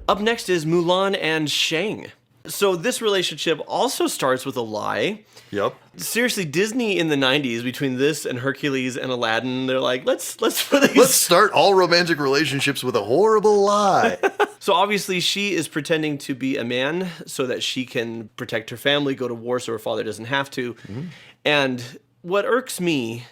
Up next is Mulan and Shang. So this relationship also starts with a lie. Yep. Seriously, Disney in the 90s, between this and Hercules and Aladdin, they're like, let's put these... Let's start all romantic relationships with a horrible lie. So obviously she is pretending to be a man so that she can protect her family, go to war so her father doesn't have to. Mm-hmm. And what irks me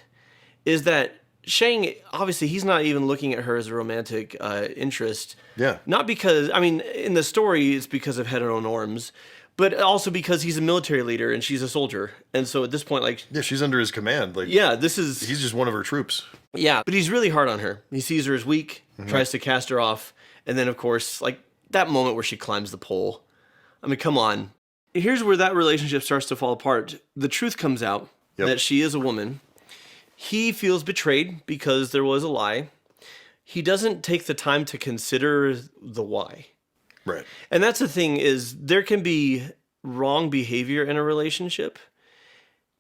is that Shang, obviously, he's not even looking at her as a romantic interest. Yeah. Not because, I mean, in the story, it's because of heteronorms, but also because he's a military leader and she's a soldier. And so at this point, like... Yeah, she's under his command. Like, yeah, this is... He's just one of her troops. Yeah, but he's really hard on her. He sees her as weak, tries to cast her off, and then, of course, like, that moment where she climbs the pole. I mean, come on. Here's where that relationship starts to fall apart. The truth comes out that she is a woman. He feels betrayed because there was a lie. He doesn't take the time to consider the why. Right. And that's the thing, is there can be wrong behavior in a relationship,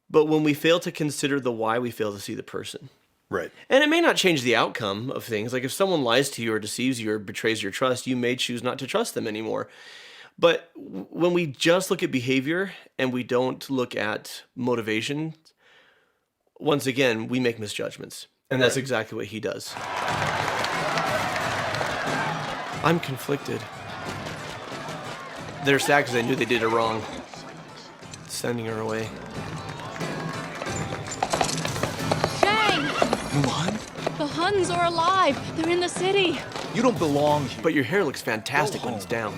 but when we fail to consider the why, we fail to see the person. Right. And it may not change the outcome of things. Like if someone lies to you or deceives you or betrays your trust, you may choose not to trust them anymore. But when we just look at behavior and we don't look at motivation, once again, we make misjudgments. And that's exactly what he does. I'm conflicted. They're sad because they knew they did it wrong. Sending her away. Shang! Mulan? The Huns are alive. They're in the city. You don't belong here. But your hair looks fantastic when it's down.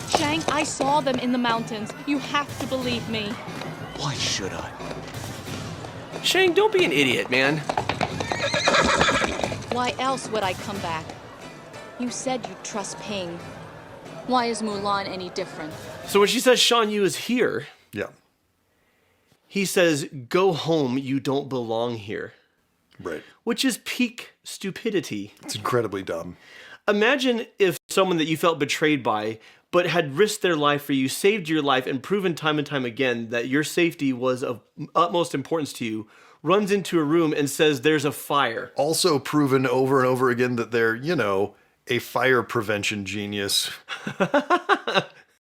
Shang, I saw them in the mountains. You have to believe me. Why should I? Shang, don't be an idiot, man. Why else would I come back? You said you trust Ping. Why is Mulan any different? So when she says Shan Yu is here, Yeah. he says, go home, you don't belong here. Right. Which is peak stupidity. It's incredibly dumb. Imagine if someone that you felt betrayed by, but had risked their life for you, saved your life, and proven time and time again that your safety was of utmost importance to you, runs into a room and says there's a fire. Also proven over and over again that they're, a fire prevention genius.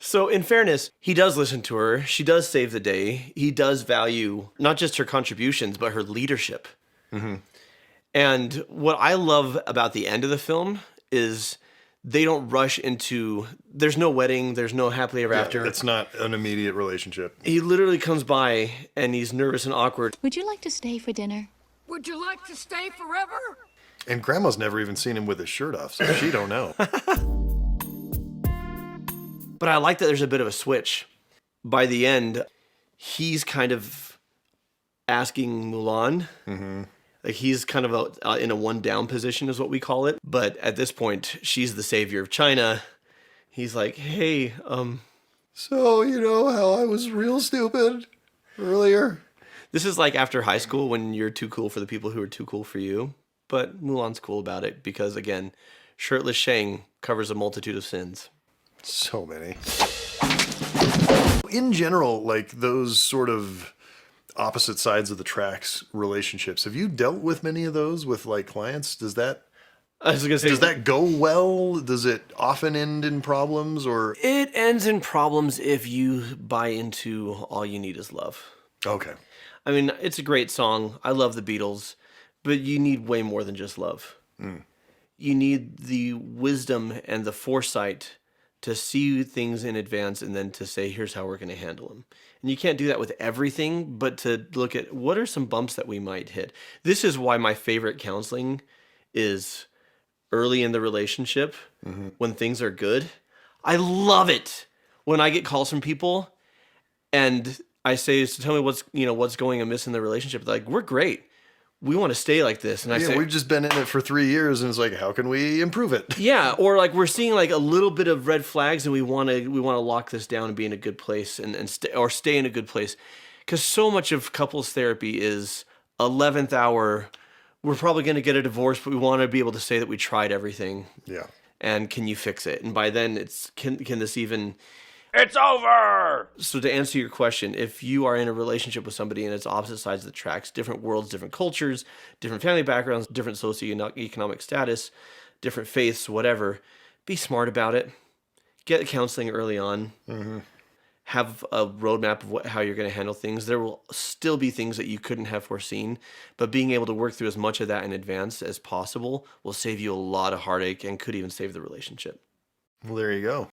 So in fairness, he does listen to her. She does save the day. He does value not just her contributions, but her leadership. Mm-hmm. And what I love about the end of the film is they don't rush into, there's no wedding, there's no happily ever after. It's not an immediate relationship. He literally comes by and he's nervous and awkward. Would you like to stay for dinner? Would you like to stay forever? And Grandma's never even seen him with his shirt off, so she don't know. But I like that there's a bit of a switch. By the end, he's kind of asking Mulan. Mm-hmm. Like he's kind of in a one-down position is what we call it. But at this point, she's the savior of China. He's like, hey, So, you know how I was real stupid earlier? This is like after high school when you're too cool for the people who are too cool for you. But Mulan's cool about it because, again, shirtless Shang covers a multitude of sins. So many. In general, like those sort of opposite sides of the tracks relationships, have you dealt with many of those with like clients? Does that does that go well? Does it often end in problems or? It ends in problems if you buy into all you need is love. Okay. I mean, it's a great song. I love the Beatles, but you need way more than just love. Mm. You need the wisdom and the foresight to see things in advance and then to say, here's how we're going to handle them. And you can't do that with everything, but to look at what are some bumps that we might hit. This is why my favorite counseling is early in the relationship, when things are good. I love it when I get calls from people and I say, so tell me what's going amiss in the relationship. They're like, we're great. We want to stay like this. And I say, we've just been in it for 3 years and it's like, how can we improve it? Yeah. Or like we're seeing like a little bit of red flags and we want to lock this down and be in a good place and stay in a good place. Cause so much of couples therapy is 11th hour. We're probably going to get a divorce, but we want to be able to say that we tried everything. Yeah. And can you fix it? And by then can this even... It's over! So to answer your question, if you are in a relationship with somebody and it's opposite sides of the tracks, different worlds, different cultures, different family backgrounds, different socioeconomic status, different faiths, whatever, be smart about it. Get counseling early on. Have a roadmap of how you're going to handle things. There will still be things that you couldn't have foreseen, but being able to work through as much of that in advance as possible will save you a lot of heartache and could even save the relationship. Well, there you go.